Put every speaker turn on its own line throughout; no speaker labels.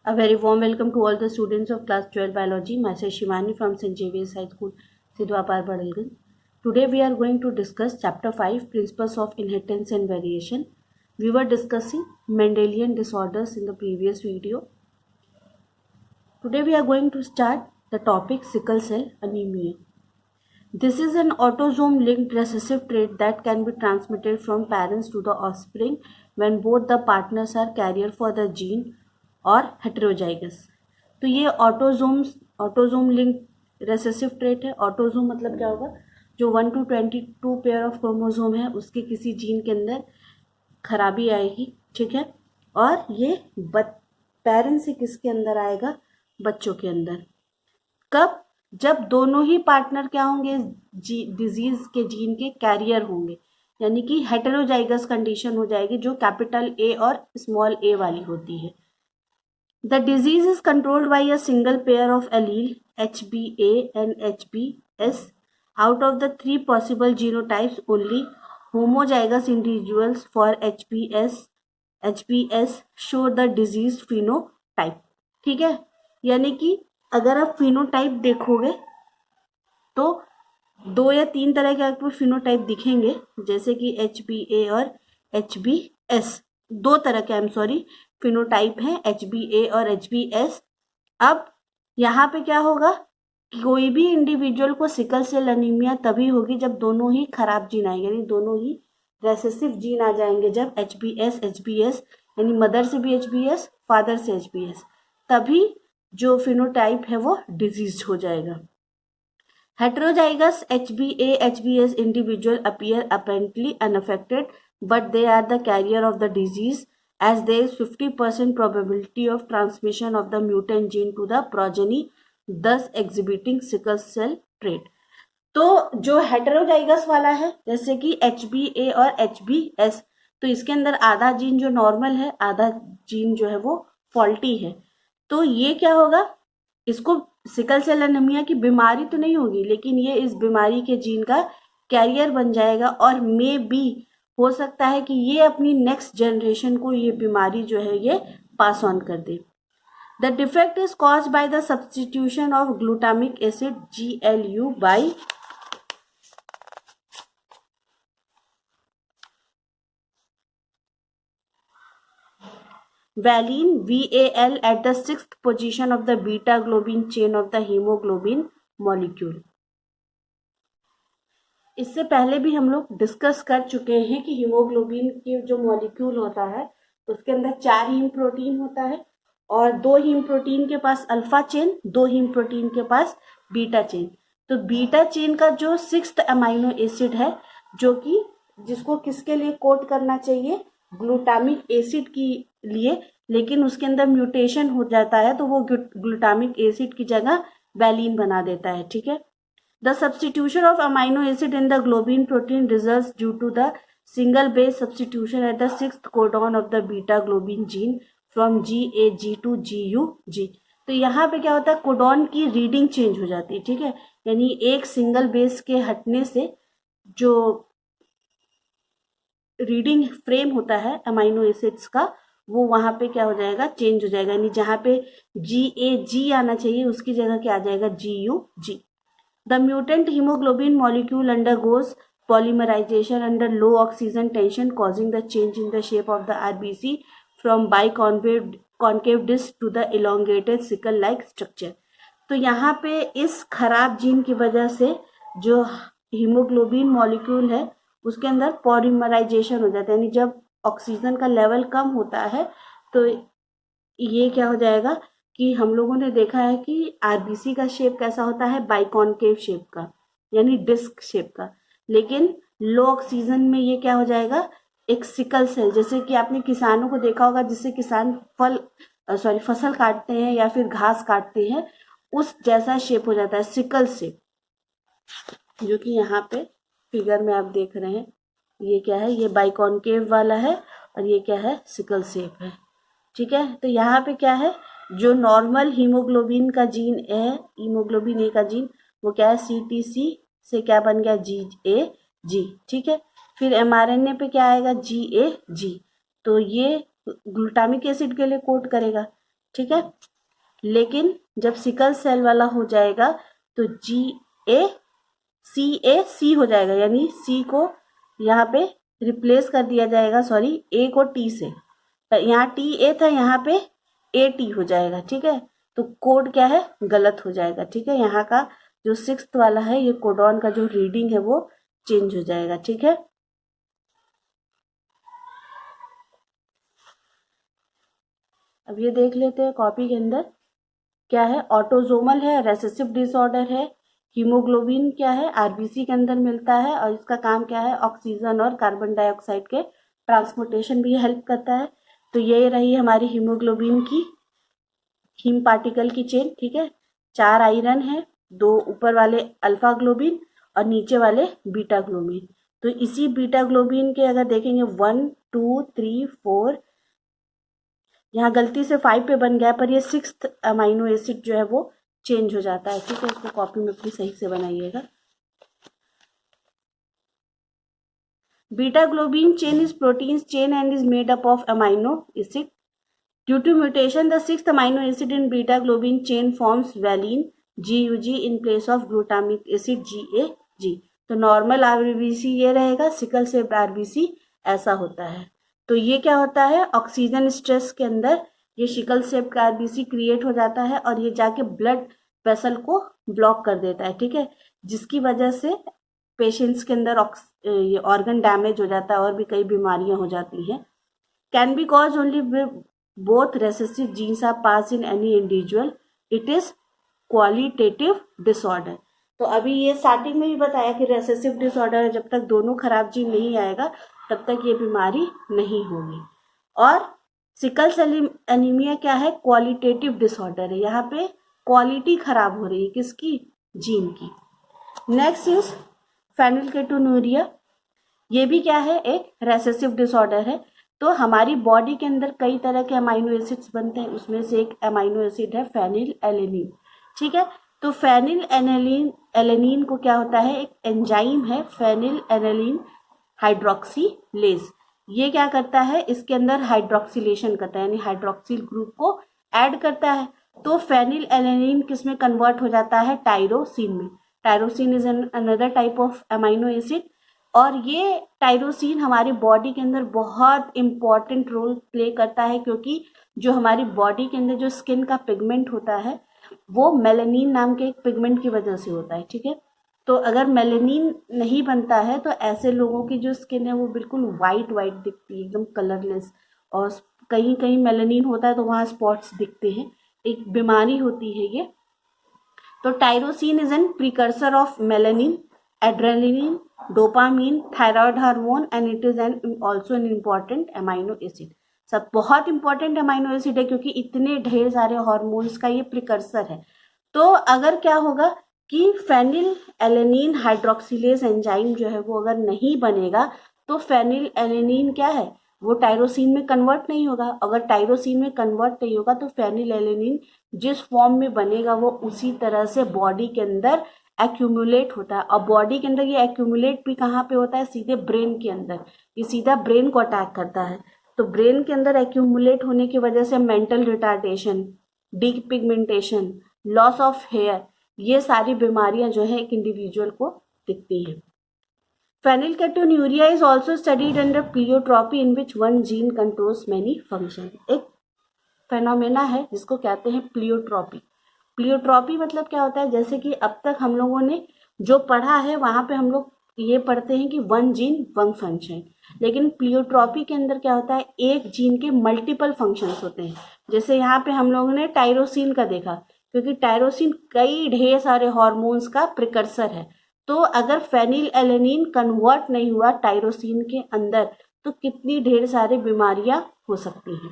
A very warm welcome to all the students of class 12 biology. Myself Shivani from St. Xavier's High School, Sidwapar, Badalganj. Today we are going to discuss chapter 5, Principles of Inheritance and Variation. We were discussing Mendelian disorders in the previous video. Today we are going to start the topic sickle cell anemia. This is an autosome linked recessive trait that can be transmitted from parents to the offspring when both the partners are carrier for the gene और heterozygous. तो ये autosome link recessive trait है. Autosome मतलब क्या होगा, जो 1 to 22 pair of chromosome है उसके किसी जीन के अंदर खराबी आएगी, ठीक है, और ये पेरेंट से किसके अंदर आएगा, बच्चों के अंदर. कब, जब दोनों ही पार्टनर क्या होंगे, डिजीज के जीन के कैरियर होंगे, यानी कि हेटेरोजाइगस कंडीशन हो जाएगी जो कैपिटल ए और स्मॉल ए वाली होती है. The disease is controlled by a single pair of allele HBA and HBS. Out of the 3 possible genotypes, only homozygous individuals for HBS show the diseased phenotype. ठीक है, यानी कि अगर आप phenotype देखोगे तो 2 या 3 तरह के आपको phenotype दिखेंगे, जैसे कि HBA और HBS. 2 तरह के फिनोटाइप है, HBA और HBS. अब यहाँ पे क्या होगा कि कोई भी इंडिविजुअल को सिकल सेल अनीमिया तभी होगी जब दोनों ही खराब जीन आएंगे, यानी दोनों ही रेसेसिव जीन आ जाएंगे. जब HBS यानी मदर से भी HBS, फादर से HBS, तभी जो फिनोटाइप है वो डिजीज हो जाएगा. Heterozygous HBA HBS individual appear apparently unaffected, but they are the carrier of the disease, as there is 50% probability of transmission of the mutant gene to the progeny, thus exhibiting sickle cell trait. तो जो heterozygous वाला है, जैसे कि HBA और HBS, तो इसके अंदर आधा जीन जो नॉर्मल है, आधा जीन जो है वो फॉल्टी है. तो ये क्या होगा, इसको सिकल सेल एनीमिया की बीमारी तो नहीं होगी, लेकिन ये इस बीमारी के जीन का कैरियर बन जाएगा और मे बी हो सकता है कि ये अपनी नेक्स्ट जनरेशन को ये बीमारी जो है ये पास ऑन कर दे. The defect is caused by the substitution of glutamic acid GLU by valine VAL at the 6th position of the beta globin chain of the hemoglobin molecule. इससे पहले भी हम लोग डिस्कस कर चुके हैं कि हीमोग्लोबिन के जो मॉलिक्यूल होता है उसके अंदर 4 हीम प्रोटीन होता है और 2 हीम प्रोटीन के पास अल्फा चेन, 2 हीम प्रोटीन के पास बीटा चेन. तो बीटा चेन का जो 6th अमाइनो एसिड है, जो कि जिसको किसके लिए कोड करना चाहिए, ग्लूटामिक एसिड के लिए, लेकिन उसके अंदर म्यूटेशन हो जाता है तो वो ग्लूटामिक एसिड की जगह वैलिन बना देता है. ठीक है. The substitution of amino acid in the globin protein results due to the single base substitution at the 6th codon of the beta globin gene from GAG to GUG. तो यहाँ पे क्या होता है, कोडॉन की रीडिंग चेंज हो जाती है. ठीक है, यानी एक सिंगल बेस के हटने से जो रीडिंग फ्रेम होता है अमाइनो एसिड्स का, वो वहां पे क्या हो जाएगा, चेंज हो जाएगा. यानी जहाँ पे GAG आना चाहिए उसकी जगह क्या आ जाएगा, GUG. The mutant hemoglobin molecule undergoes polymerization under low oxygen tension, causing the change in the shape of the RBC from biconcave disc to the elongated sickle-like structure. तो यहाँ पे इस खराब जीन की वजह से जो हीमोग्लोबिन मॉलिक्यूल है उसके अंदर पॉलीमराइजेशन हो जाता है, यानी जब ऑक्सीजन का लेवल कम होता है तो ये क्या हो जाएगा कि हम लोगों ने देखा है कि आरबीसी का शेप कैसा होता है, बाइकॉनकेव शेप का, यानी डिस्क शेप का. लेकिन लो ऑक्सीजन में ये क्या हो जाएगा, एक सिकल सेल, जैसे कि आपने किसानों को देखा होगा जिससे किसान फसल काटते हैं या फिर घास काटते हैं, उस जैसा शेप हो जाता है, सिकल शेप, जो कि यहाँ पे फिगर में आप देख रहे हैं. ये क्या है, ये बाइकॉनकेव वाला है और ये क्या है, सिकल शेप है. ठीक है. तो यहाँ पे क्या है, जो नॉर्मल हीमोग्लोबिन का जीन है, हीमोग्लोबिन ए का जीन, वो क्या है, CTC से क्या बन गया, GAG. ठीक है. फिर mRNA पे क्या आएगा, GAG. तो ये ग्लूटामिक एसिड के लिए कोड करेगा. ठीक है। लेकिन जब सिकल सेल वाला हो जाएगा तो सी हो जाएगा, यानी सी को यहाँ पे रिप्लेस कर दिया जाएगा, सॉरी ए को टी से, यहाँ टी ए था, यहाँ पे ए टी हो जाएगा। ठीक है, तो कोड क्या है, गलत हो जाएगा। ठीक है, यहाँ का जो 6th वाला है, ये कोडॉन का जो रीडिंग है वो चेंज हो जाएगा। ठीक है, अब ये देख लेते हैं कॉपी के अंदर क्या है। ऑटोजोमल है, रेसेसिव डिसऑर्डर है, हीमोग्लोबिन क्या है, आरबीसी के अंदर मिलता है और इसका काम क्या है, ऑक्सीजन और कार्बन डाइऑक्साइड के ट्रांसपोर्टेशन भी हेल्प करता है। तो ये रही हमारी हीमोग्लोबिन की हीम पार्टिकल की चेन। ठीक है, 4 आयरन है, 2 ऊपर वाले अल्फा ग्लोबिन और नीचे वाले बीटा ग्लोबिन। तो इसी बीटा ग्लोबिन के अगर देखेंगे 1 2 3 4, यहाँ गलती से 5 पे बन गया, पर ये 6th अमाइनो एसिड जो है वो चेंज हो जाता है। ठीक है, इसको कॉपी में अपनी सही से बनाइएगा। Beta globin chain is protein chain and is made up of amino acid. Due to mutation, the 6th amino acid in beta globin chain forms valine GUG in place of glutamic acid GAG। तो normal RBC ये रहेगा, sickle cell RBC ऐसा होता है। तो ये क्या होता है, ऑक्सीजन स्ट्रेस के अंदर ये सिकल सेल का आरबीसी क्रिएट हो जाता है और ये जाके ब्लड वेसल को ब्लॉक कर देता है। ठीक है, जिसकी वजह से पेशेंट्स के अंदर ये ऑर्गन डैमेज हो जाता है और भी कई बीमारियां हो जाती हैं। Can be cause only both recessive genes are passed in any individual, it is qualitative disorder। तो अभी ये स्टार्टिंग में भी बताया कि रेसेसिव डिसऑर्डर है, जब तक दोनों खराब जीन नहीं आएगा तब तक ये बीमारी नहीं होगी। और सिकल सेल एनीमिया क्या है, क्वालिटेटिव डिसऑर्डर है, यहाँ पे क्वालिटी खराब हो रही है किसकी, जीन की। नेक्स्ट इज फेनिलकेटोन्यूरिया, ये भी क्या है, एक रेसेसिव डिसऑर्डर है। तो हमारी बॉडी के अंदर कई तरह के अमाइनो एसिड्स बनते हैं, उसमें से एक अमाइनो एसिड है फेनिल एलेनिन। ठीक है, तो फेनिल एलेनिन को क्या होता है, एक एंजाइम है फेनिल एलेनिन हाइड्रोक्सीलेज। ये क्या करता है, इसके अंदर हाइड्रोक्सिलेशन करता है, यानी हाइड्रोक्सिल ग्रुप को ऐड करता है। तो फेनिल एलेनिन किस में कन्वर्ट हो जाता है, टायरोसिन में। Tyrosine is another type of amino acid और ये टायरोसिन हमारी बॉडी के अंदर बहुत इम्पॉर्टेंट रोल प्ले करता है, क्योंकि जो हमारी बॉडी के अंदर जो स्किन का पिगमेंट होता है वो मेलानिन नाम के एक पिगमेंट की वजह से होता है। ठीक है, तो अगर मेलानिन नहीं बनता है तो ऐसे लोगों की जो स्किन है वो बिल्कुल वाइट दिखती है, एकदम कलरलेस, और कहीं कहीं मेलानिन होता है तो वहाँ स्पॉट्स दिखते हैं, एक बीमारी होती है ये। तो tyrosine is an precursor of melanin, adrenaline, dopamine, thyroid hormone and it is an also an important amino acid. सब बहुत इंपॉर्टेंट अमाइनो एसिड है क्योंकि इतने ढेर सारे हार्मोन्स का ये प्रिकर्सर है। तो अगर क्या होगा कि फेनिल एलेनिन हाइड्रोक्सिलेज एंजाइम जो है वो अगर नहीं बनेगा तो फेनिल एलेनिन क्या है, वो टायरोसिन में कन्वर्ट नहीं होगा। अगर टायरोसिन में कन्वर्ट नहीं होगा तो फेनिल एलेनिन जिस फॉर्म में बनेगा वो उसी तरह से बॉडी के अंदर एक्यूमुलेट होता है। और बॉडी के अंदर ये एक्यूमुलेट भी कहाँ पे होता है, सीधे ब्रेन के अंदर, ये सीधा ब्रेन को अटैक करता है। तो ब्रेन के अंदर एक्यूमुलेट होने की वजह से mental retardation, depigmentation, loss of hair, ये सारी बीमारियां जो है एक इंडिविजुअल को दिखती हैं। Phenylketonuria is also studied under pleiotropy in which one gene controls many function. एक फेनोमेना है जिसको कहते हैं प्लियोट्रॉपी। प्लियोट्रॉपी मतलब क्या होता है, जैसे कि अब तक हम लोगों ने जो पढ़ा है वहाँ पे हम लोग ये पढ़ते हैं कि वन जीन वन फंक्शन, लेकिन प्लियोट्रॉपी के अंदर क्या होता है, एक जीन के मल्टीपल फंक्शंस होते हैं। जैसे यहाँ पे हम लोगों ने टायरोसिन का देखा, क्योंकि टायरोसिन कई ढेर सारे हार्मोन्स का प्रिकर्सर है। तो अगर फेनिल एलेनिन कन्वर्ट नहीं हुआ टायरोसिन के अंदर तो कितनी ढेर सारी बीमारियां हो सकती हैं।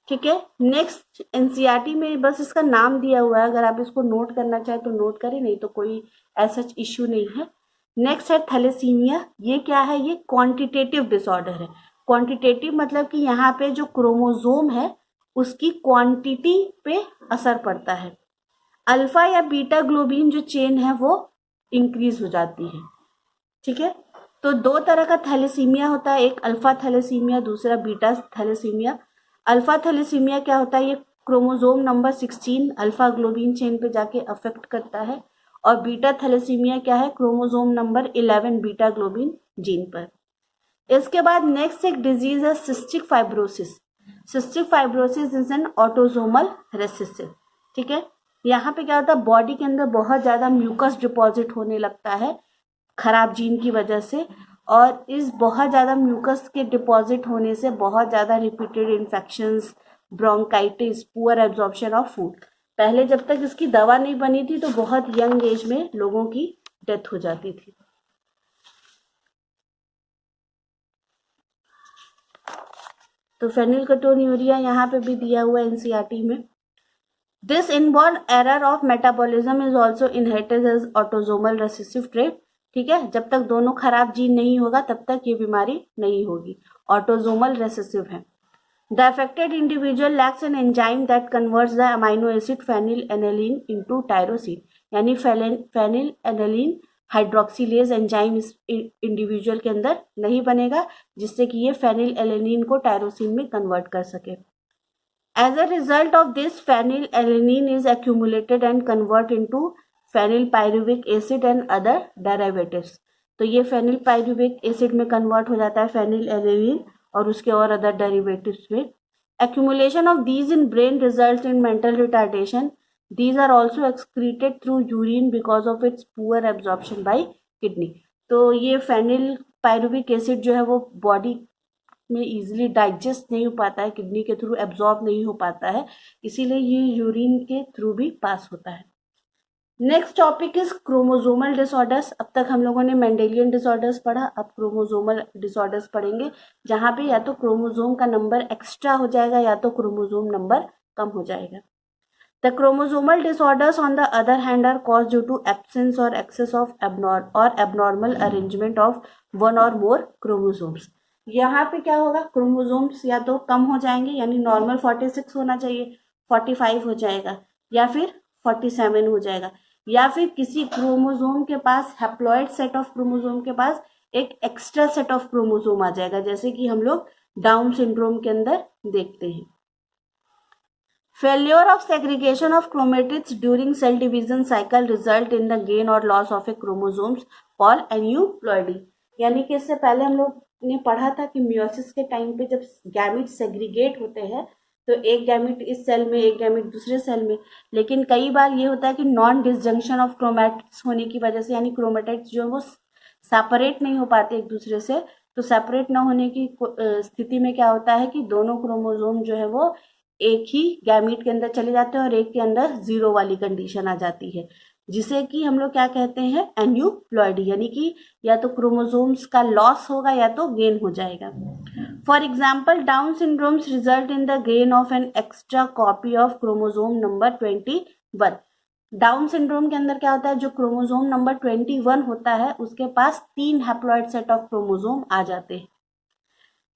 ठीक है, नेक्स्ट एनसीईआरटी में बस इसका नाम दिया हुआ है, अगर आप इसको नोट करना चाहें तो नोट करें, नहीं तो कोई ऐसा इश्यू नहीं है। नेक्स्ट है थैलेसीमिया। ये क्या है, ये क्वांटिटेटिव डिसऑर्डर है। क्वांटिटेटिव मतलब कि यहाँ पे जो क्रोमोसोम है उसकी क्वांटिटी पे असर पड़ता है। अल्फा या बीटा ग्लोबिन जो चेन है वो इंक्रीज हो जाती है। ठीक है, तो 2 तरह का थैलेसीमिया होता है, एक अल्फा थैलेसीमिया, दूसरा बीटा थैलेसीमिया। अल्फा थैलेसीमिया क्या होता है, ये chromosome number 16 alpha globin chain पे जाके अफेक्ट करता है, और बीटा थैलेसीमिया क्या है, chromosome number 11 beta globin gene पर। इसके बाद नेक्स्ट एक डिजीज है cystic fibrosis. Cystic fibrosis is an autosomal recessive. ठीक है, यहाँ पे क्या होता है, बॉडी के अंदर बहुत ज़्यादा म्यूकस डिपॉजिट होने लगता है खराब जीन की वजह से, और इस बहुत ज़्यादा म्यूकस के डिपॉजिट होने से बहुत ज़्यादा repeated infections, bronchitis, poor absorption of food. पहले जब तक इसकी दवा नहीं बनी थी तो बहुत यंग एज में लोगों की डेथ हो जाती थी। तो फेनिलकेटोन्यूरिया यहाँ पे भी दिया हुआ है एनसीईआरटी में। This inborn error of metabolism is also inherited as autosomal recessive trait. ठीक है, जब तक दोनों खराब जीन नहीं होगा तब तक ये बीमारी नहीं होगी, ऑटोसोमल रेसेसिव है। The affected individual lacks an enzyme that converts the amino acid phenylalanine into tyrosine, यानी फेनिलएनालिन हाइड्रोक्सिलेज एंजाइम इस इंडिविजुअल के अंदर नहीं बनेगा, जिससे कि ये फेनिलएलानिन को टायरोसिन में कन्वर्ट कर सके। As a result of this, phenylalanine is accumulated and converted into phenylpyruvic acid and other derivatives. तो ये phenylpyruvic acid में convert हो जाता है phenylalanine और उसके और other derivatives में। Accumulation of these in brain results in mental retardation. These are also excreted through urine because of its poor absorption by kidney. तो ये phenylpyruvic acid जो है वो बॉडी में इजीली डाइजेस्ट नहीं हो पाता है, किडनी के थ्रू एब्जॉर्ब नहीं हो पाता है, इसीलिए ये यूरिन के थ्रू भी पास होता है। Next topic is chromosomal disorders. अब तक हम लोगों ने मेंडेलियन डिसऑर्डर्स पढ़ा, अब क्रोमोसोमल डिसऑर्डर्स पढ़ेंगे, जहाँ पे या तो क्रोमोसोम का नंबर एक्स्ट्रा हो जाएगा या तो क्रोमोसोम नंबर कम हो जाएगा। The chromosomal disorders on the other hand are cause due to absence or excess of abnormal arrangement of one or more chromosomes. यहाँ पे क्या होगा, क्रोमोसोम्स या तो कम हो जाएंगे, यानी नॉर्मल 46 होना चाहिए 45 हो जाएगा, या फिर 47 हो जाएगा, या फिर किसी क्रोमोसोम के पास हैप्लॉइड सेट ऑफ क्रोमोसोम के पास एक एक्स्ट्रा सेट ऑफ क्रोमोसोम आ जाएगा, जैसे कि हम लोग डाउन सिंड्रोम के अंदर देखते हैं। Failure of segregation of chromatids during cell division cycle result in the gain or loss of a chromosomes called aneuploidy. यानी कि इससे पहले हम लोग ने पढ़ा था कि मियोसिस के टाइम पे जब गैमिट सेग्रीगेट होते हैं तो एक गैमिट इस सेल में, एक गैमिट दूसरे सेल में, लेकिन कई बार ये होता है कि नॉन डिसजंक्शन ऑफ क्रोमैटिड्स होने की वजह से, यानी क्रोमैटिड्स जो है वो सेपरेट नहीं हो पाते एक दूसरे से, तो सेपरेट ना होने की स्थिति में क्या होता है कि दोनों क्रोमोसोम जो है वो एक ही गैमिट के अंदर चले जाते हैं और एक के अंदर जीरो वाली कंडीशन आ जाती है, जिसे कि हम लोग क्या कहते हैं, एन्यूप्लॉइडी, यानी कि या तो क्रोमोसोम्स का लॉस होगा या तो गेन हो जाएगा। For example down syndromes result in the gain of an extra copy of chromosome number 21। Down syndrome के अंदर क्या होता है, जो क्रोमोसोम नंबर 21 होता है उसके पास 3 हैप्लॉइड सेट ऑफ क्रोमोसोम आ जाते हैं।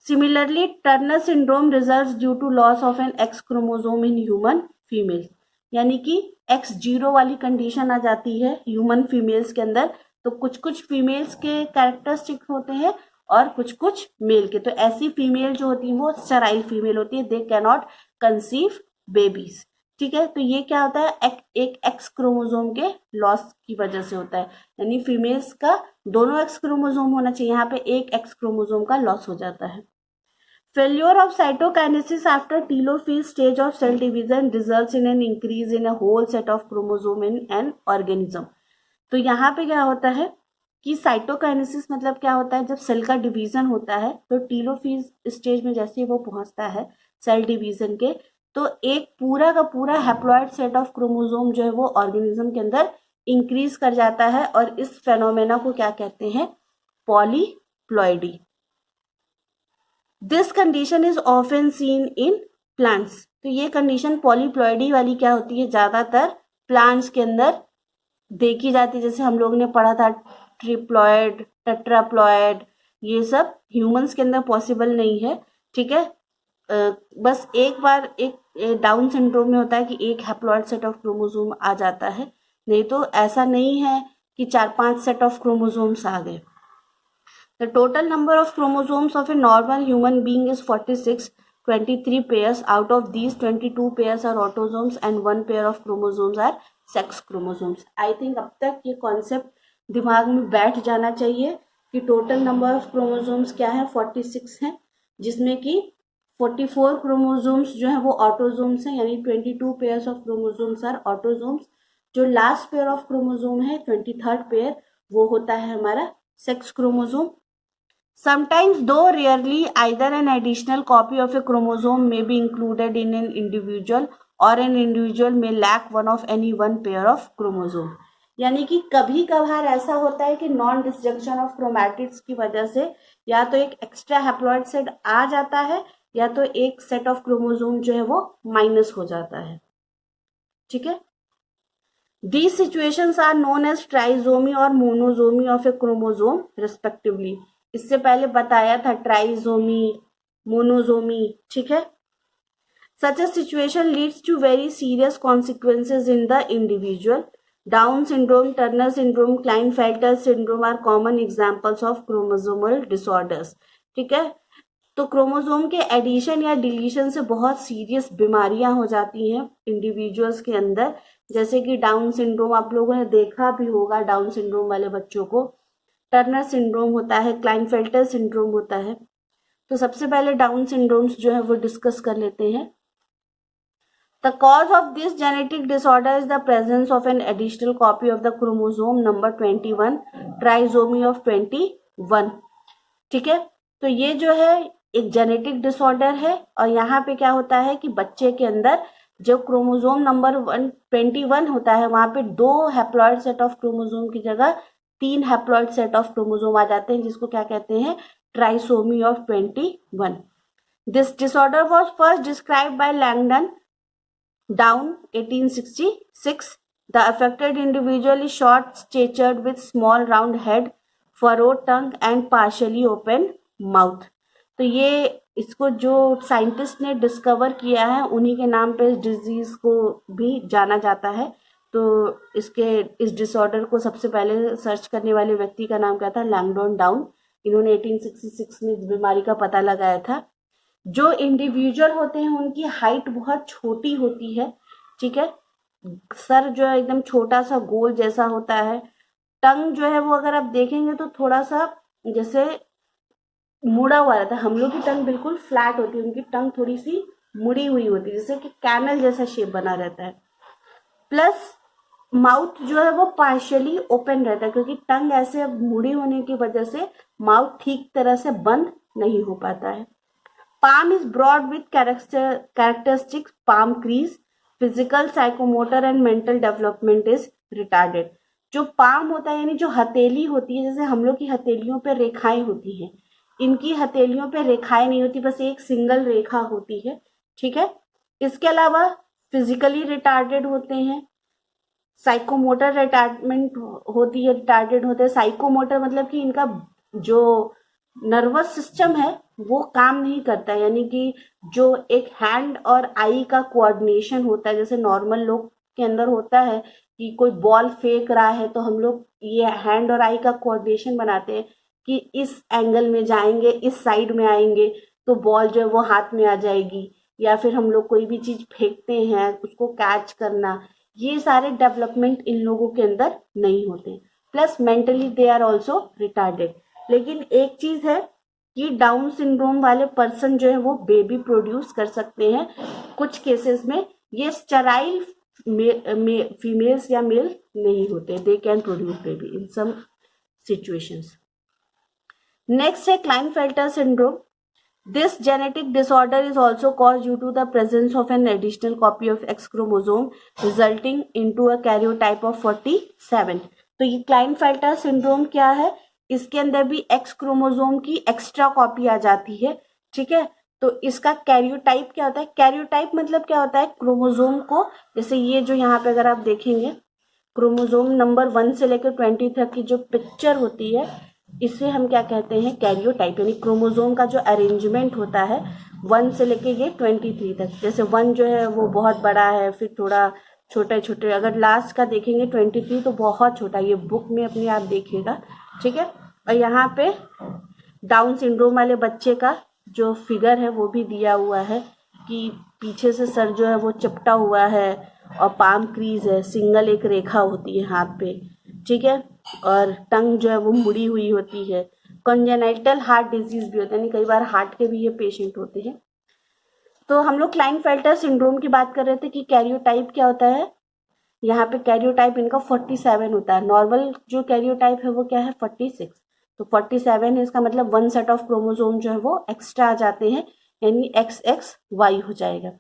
Similarly Turner syndrome results due to loss of an X chromosome in human female, यानी कि X0 वाली कंडीशन आ जाती है ह्यूमन फीमेल्स के अंदर। तो कुछ कुछ फीमेल्स के कैरेक्टरिस्टिक होते हैं और कुछ कुछ मेल के। तो ऐसी फीमेल जो होती है वो स्टेराइल फीमेल होती है, they can not conceive babies. ठीक है, तो ये क्या होता है, एक एक्स क्रोमोसोम के लॉस की वजह से होता है, यानी फीमेल्स का दोनों एक्स क्रोमोसोम होना चाहिए, यहाँ पे एक एक्स क्रोमोसोम का लॉस हो जाता है। Failure of cytokinesis after telophase stage of cell division results in an increase in a whole set of chromosome in an organism। तो यहाँ पे क्या होता है कि साइटोकाइनेसिस मतलब क्या होता है, जब सेल का डिवीजन होता है तो टीलोफेज स्टेज में जैसे वो पहुंचता है सेल डिवीजन के, तो एक पूरा का पूरा हैप्लॉइड सेट ऑफ क्रोमोसोम जो है वो ऑर्गेनिज्म के अंदर इंक्रीज कर जाता है, और इस फेनोमेना को क्या कहते हैं, polyploidy. This condition is often seen in plants. तो ये कंडीशन पॉलीप्लॉइडी वाली क्या होती है, ज्यादातर प्लांट्स के अंदर देखी जाती है। जैसे हम लोग ने पढ़ा था ट्रिप्लॉइड, टेट्राप्लॉइड, ये सब ह्यूमंस के अंदर पॉसिबल नहीं है। ठीक है, बस एक बार एक डाउन सिंड्रोम में होता है कि एक हैप्लॉइड सेट ऑफ क्रोमोसोम आ जाता है, नहीं तो ऐसा नहीं है कि 4-5 सेट ऑफ क्रोमोसोम्स आ गए। The total number of chromosomes of a normal human being is 46. 23 pairs. Out of these 22 pairs are autosomes and 1 pair of chromosomes are sex chromosomes. I think अब तक ये कॉन्सेप्ट दिमाग में बैठ जाना चाहिए कि टोटल नंबर ऑफ क्रोमोसोम्स क्या है, 46 हैं, जिसमें कि 44 क्रोमोसोम्स जो है वो ऑटोसोम्स हैं, यानी 22 pairs of chromosomes are autosomes. जो लास्ट पेयर ऑफ क्रोमोसोम है 23rd पेयर, वो होता है हमारा sex chromosome. Sometimes, though rarely, either an additional copy of a chromosome may be included in an individual or an individual may lack one of any one pair of chromosome. यानी कि कभी कभार ऐसा होता है कि नॉन डिसजंक्शन ऑफ क्रोमैटिड्स की वजह से या तो एक एक्स्ट्रा हैप्लॉइड सेट आ जाता है या तो एक सेट ऑफ क्रोमोसोम जो है वो माइनस हो जाता है. ठीक है. These situations are known as trisomy or monosomy of a chromosome respectively. इससे पहले बताया था ट्राइजोमी, मोनोजोमी. ठीक है. Such a situation leads to very serious consequences in the individual. Down syndrome, Turner syndrome, Klinefelter syndrome are common examples of chromosomal disorders. ठीक है. तो chromosome के एडिशन या डिलीशन से बहुत सीरियस बीमारियां हो जाती हैं इंडिविजुअल्स के अंदर, जैसे कि डाउन सिंड्रोम. आप लोगों ने देखा भी होगा डाउन सिंड्रोम वाले बच्चों को. टर्नर सिंड्रोम होता है, क्लाइनफेल्टर सिंड्रोम होता है. तो सबसे पहले डाउन सिंड्रोम्स जो है वो डिस्कस कर लेते हैं. The cause of this genetic disorder is the presence of an additional copy of the chromosome number 21, trisomy of 21. ठीक है. तो ये जो है एक जेनेटिक डिसऑर्डर है और यहाँ पे क्या होता है कि बच्चे के अंदर जो क्रोमोसोम नंबर 21 होता है वहां पे 2 हैप्लॉइड सेट ऑफ क्रोमोसोम की जगह 3 हैप्लॉइड सेट ऑफ क्रोमोसोम आ जाते हैं, जिसको क्या कहते हैं, trisomy of 21. This disorder was first described bye Langdon down 1866. The affected individual is short-statured with small round head, furrowed tongue and partially open mouth. तो ये इसको जो साइंटिस्ट ने डिस्कवर किया है उन्हीं के नाम पे इस डिजीज को भी जाना जाता है. तो इस डिसऑर्डर को सबसे पहले सर्च करने वाले व्यक्ति का नाम क्या था, लैंगडन डाउन. इन्होंने 1866 में इस बीमारी का पता लगाया था. जो इंडिविजुअल होते हैं उनकी हाइट बहुत छोटी होती है. ठीक है. सर जो है एकदम छोटा सा गोल जैसा होता है. टंग जो है वो अगर आप देखेंगे तो थोड़ा सा जैसे मुड़ा हुआ रहता है. हम लोग की टंग बिल्कुल फ्लैट होती है, उनकी टंग थोड़ी सी मुड़ी हुई होती है, जैसे कि कैमल जैसा शेप बना रहता है. प्लस माउथ जो है वो पार्शियली ओपन रहता है, क्योंकि टंग ऐसे मुड़ी होने की वजह से माउथ ठीक तरह से बंद नहीं हो पाता है. Palm is broad with characteristic palm crease. Physical, psychomotor and mental development is retarded. जो पाम होता है यानी जो हथेली होती है, जैसे हम लोग की हथेलियों पे रेखाएं होती हैं, इनकी हथेलियों पे रेखाएं नहीं होती, बस एक सिंगल रेखा होती है. ठीक है. इसके अलावा फिजिकली रिटार्डेड होते हैं. साइकोमोटर रिटार्डमेंट होती है, रिटार्डेड होते हैं. साइकोमोटर मतलब कि इनका जो नर्वस सिस्टम है वो काम नहीं करता, यानी कि जो एक हैंड और आई का कोऑर्डिनेशन होता है, जैसे नॉर्मल लोग के अंदर होता है कि कोई बॉल फेंक रहा है तो हम लोग ये हैंड और आई का कोऑर्डिनेशन बनाते हैं कि इस एंगल में जाएंगे, इस साइड में आएंगे तो बॉल जो है वो हाथ में आ जाएगी. या फिर हम लोग कोई भी चीज फेंकते हैं उसको कैच करना, ये सारे डेवलपमेंट इन लोगों के अंदर नहीं होते. Plus mentally they are also retarded. लेकिन एक चीज है कि डाउन सिंड्रोम वाले पर्सन जो है वो बेबी प्रोड्यूस कर सकते हैं. कुछ केसेस में ये स्टेराइल फीमेल्स या मेल नहीं होते, they can produce baby in some situations. Next है Klinefelter syndrome. This genetic disorder is also cause due to the presence of an additional copy of X chromosome resulting into a karyotype of 47. तो ये Klinefelter syndrome क्या है, इसके अंदर भी x chromosome की extra copy आ जाती है. ठीक है. तो इसका कैरियोटाइप क्या होता है, कैरियोटाइप मतलब क्या होता है, क्रोमोसोम को, जैसे ये जो यहाँ पे अगर आप देखेंगे क्रोमोसोम नंबर 1 से लेकर 20 तक की जो पिक्चर होती है इसे हम क्या कहते हैं, कैरियोटाइप. यानी क्रोमोसोम का जो अरेंजमेंट होता है 1 से लेकर ये 23 तक. जैसे 1 जो है वो बहुत बड़ा है, फिर थोड़ा छोटे छोटे, अगर लास्ट का देखेंगे 23 तो बहुत छोटा, ये बुक में अपने आप देखिएगा. ठीक है. और यहाँ पे डाउन सिंड्रोम वाले बच्चे का जो फिगर है वो भी दिया हुआ है कि पीछे से सर जो है वो चिपटा हुआ है और पाम क्रीज है, सिंगल एक रेखा होती है हाथ पे, ठीक है, और टंग जो है वो मुड़ी हुई होती है। कॉन्जेनाइटल हार्ट डिजीज भी होता है, यानी कई बार हार्ट के भी ये पेशेंट होते हैं। तो हम लोग क्लाइनफेल्टर सिंड्रोम की बात कर रहे थे कि कैरियोटाइप क्या होता है। यहाँ पे कैरियोटाइप इनका 47 होता है, नॉर्मल जो कैरियोटाइप है वो क्या है 46, तो 47 है, इसका मतलब वन सेट ऑफ क्रोमोसोम जो है वो एक्स्ट्रा आ जाते हैं, यानी XXY हो जाएगा।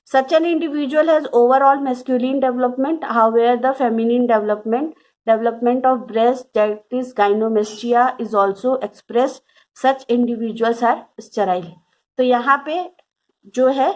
Such an individual has overall masculine development, however the feminine development of breast, that is gynecomastia, is also expressed. Such individuals are sterile. तो यहाँ पे जो है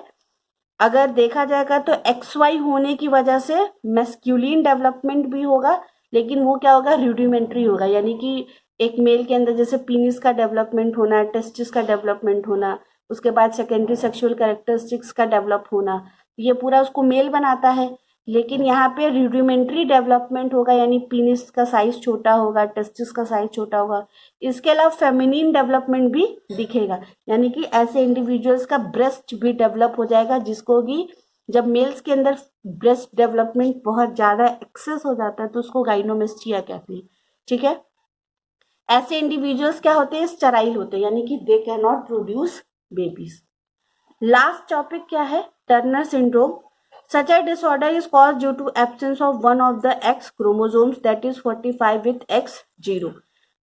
अगर देखा जाएगा तो XY होने की वजह से मैस्क्यूलिन डेवलपमेंट भी होगा, लेकिन वो क्या होगा रूडिमेंट्री होगा, यानी कि एक मेल के अंदर जैसे पीनिस का डेवलपमेंट होना, टेस्टिस का डेवलपमेंट होना, उसके बाद सेकेंडरी सेक्सुअल कैरेक्टरिस्टिक्स का डेवलप होना, ये पूरा उसको मेल बनाता है। लेकिन यहाँ पे रूडिमेंट्री डेवलपमेंट होगा, यानी पीनिस का साइज छोटा होगा, टेस्टिस का साइज छोटा होगा। इसके अलावा फेमिनिन डेवलपमेंट भी दिखेगा, यानी कि ऐसे इंडिविजुअल्स का ब्रेस्ट भी डेवलप हो जाएगा, जिसको कि जब मेल्स के अंदर ब्रेस्ट डेवलपमेंट बहुत ज़्यादा एक्सेस हो जाता है तो उसको गाइनोमेस्टिया कहते हैं, ठीक है। ऐसे इंडिविजुअल्स क्या होते हैं स्टेराइल होते हैं, यानी कि they can not produce babies. Last topic क्या है Turner syndrome. Such a disorder is caused due to absence of one of the X chromosomes, that is 45 with X0।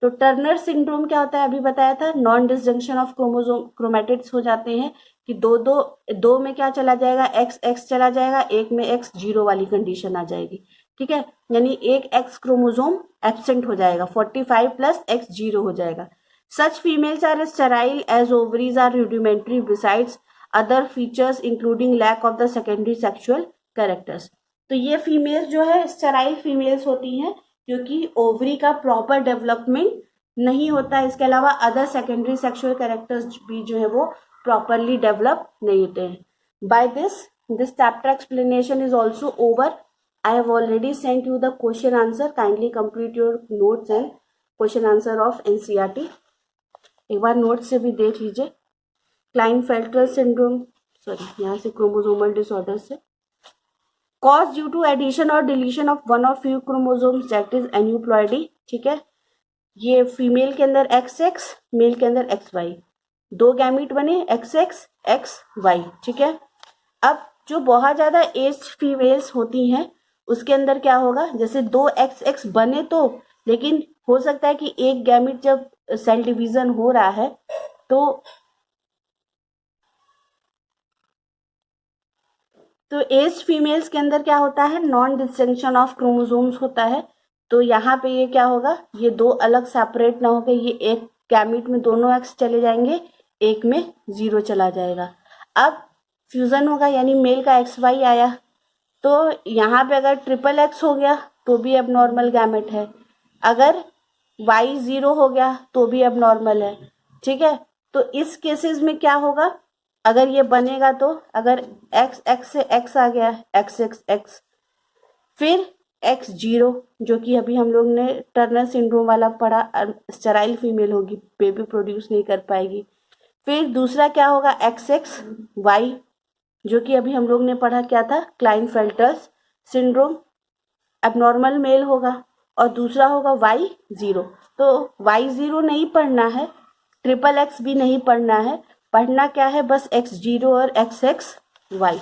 तो टर्नर सिंड्रोम क्या होता है अभी बताया था, non disjunction of chromosome chromatids हो जाते हैं कि दो में क्या चला जाएगा XX चला जाएगा, एक में X0 वाली कंडीशन आ जाएगी, ठीक है, यानी एक X क्रोमोसोम एब्सेंट हो जाएगा, 45 प्लस X0 हो जाएगा। Such females are sterile as ovaries are rudimentary besides other features including lack of the secondary sexual characters. तो ये फीमेल जो है स्टेराइल फीमेल्स होती हैं क्योंकि ओवरी का प्रॉपर डेवलपमेंट नहीं होता है, इसके अलावा अदर सेकेंडरी सेक्सुअल कैरेक्टर्स भी जो है वो प्रॉपरली डेवलप नहीं होते हैं। By this chapter explanation is also over. I have already sent you the question answer, kindly complete your notes and question answer of NCERT। एक बार नोट्स से भी देख लीजिए। क्लाइनफेल्टर सिंड्रोम, सॉरी यहाँ से क्रोमोसोमल डिसऑर्डर से, कॉज ड्यू टू एडिशन और deletion of one of few chromosomes, that is aneuploidy, ठीक है। ये फीमेल के अंदर XX, मेल के अंदर XY, दो गैमीट बने XX XY, ठीक है। अब जो बहुत ज्यादा एज फीमेल्स होती हैं उसके अंदर क्या होगा, जैसे दो XX बने तो, लेकिन हो सकता है कि एक गैमीट जब सेल डिवीजन हो रहा है तो एज फीमेल्स के अंदर क्या होता है नॉन डिस्टिंक्शन ऑफ क्रोमोसोम्स होता है। तो यहाँ पे ये क्या होगा, ये दो अलग सेपरेट ना होकर ये एक गैमीट में दोनों X चले जाएंगे, एक में 0 चला जाएगा। अब फ्यूजन होगा, यानी मेल का XY आया, तो यहाँ पे अगर ट्रिपल X हो गया तो भी अब नॉर्मल गैमेट है, अगर Y 0 हो गया तो भी अब नॉर्मल है, ठीक है। तो इस केसेस में क्या होगा, अगर ये बनेगा तो अगर X से X आ गया XX, फिर X0 जो कि अभी हम लोग ने टर्नर सिंड्रोम वाला पढ़ा, स्टेराइल फीमेल होगी, बेबी प्रोड्यूस नहीं कर पाएगी। फिर दूसरा क्या होगा XXY जो कि अभी हम लोग ने पढ़ा क्या था क्लाइनफेल्टर्स सिंड्रोम, एबनॉर्मल मेल होगा, और दूसरा होगा Y0। तो Y0 नहीं पढ़ना है, ट्रिपल X भी नहीं पढ़ना है, पढ़ना क्या है बस X0 और XXY।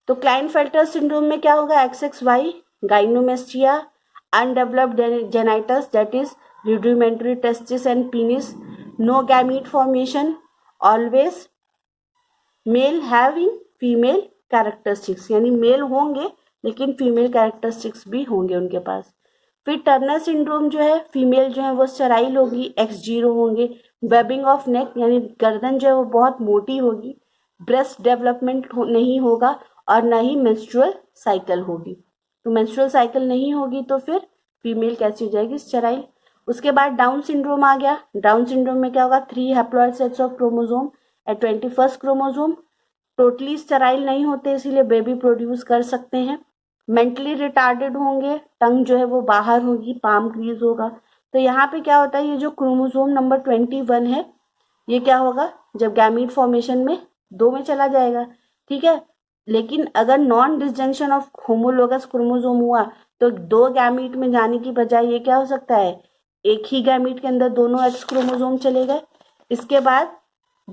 तो क्लाइनफेल्टर सिंड्रोम में क्या होगा XXY, gynaecomastia, undeveloped genitals that is rudimentary testis and penis, no gamete formation, always male having female characteristics, यानी मेल होंगे लेकिन फीमेल कैरेक्टरिस्टिक्स भी होंगे उनके पास। फिर टर्नर सिंड्रोम जो है फीमेल जो है वो स्टेराइल होगी, X0 होंगे, वेबिंग ऑफ नेक यानी गर्दन जो है वो बहुत मोटी होगी, ब्रेस्ट डेवलपमेंट नहीं होगा और ना ही मेंस्ट्रुअल साइकिल होगी। तो मेंस्ट्रुअल साइकिल नहीं होगी तो फिर फीमेल कैसी हो जाएगी स्टेराइल। उसके बाद डाउन सिंड्रोम आ गया। डाउन सिंड्रोम में क्या होगा 3 haploid sets of chromosome at 21st chromosome, totally sterile नहीं होते इसीलिए बेबी प्रोड्यूस कर सकते हैं। मेंटली रिटार्डेड होंगे, टंग जो है वो बाहर होगी, पाम क्रीज होगा। तो यहाँ पे क्या होता है ये जो क्रोमोसोम नंबर 21 है ये क्या होगा, जब गैमीट फॉर्मेशन में 2 में चला जाएगा, ठीक है। लेकिन अगर non disjunction of homologous chromosome हुआ तो 2 गैमीट में जाने की बजाय ये क्या हो सकता है, एक ही गैमीट के अंदर दोनों एक्स क्रोमोसोम चले गए। इसके बाद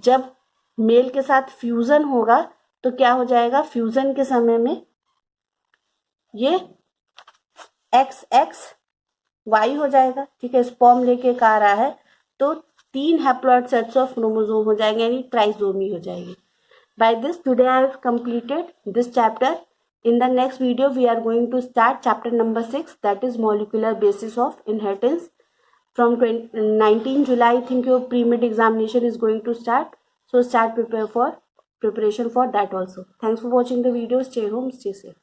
जब मेल के साथ फ्यूजन होगा तो क्या हो जाएगा, फ्यूजन के समय में ये एक्स एक्स वाई हो जाएगा, ठीक है। स्पर्म लेके आ रहा है तो 3 हैप्लॉइड सेट्स ऑफ क्रोमोसोम हो जाएंगे, यानी ट्राइसोमी हो जाएगी। By this, today I have completed this chapter. In the next video, we are going to start chapter number 6, that is molecular basis of inheritance. From 19 July, I think your pre-med examination is going to start. So start preparation for that also. Thanks for watching the video. Stay home, stay safe.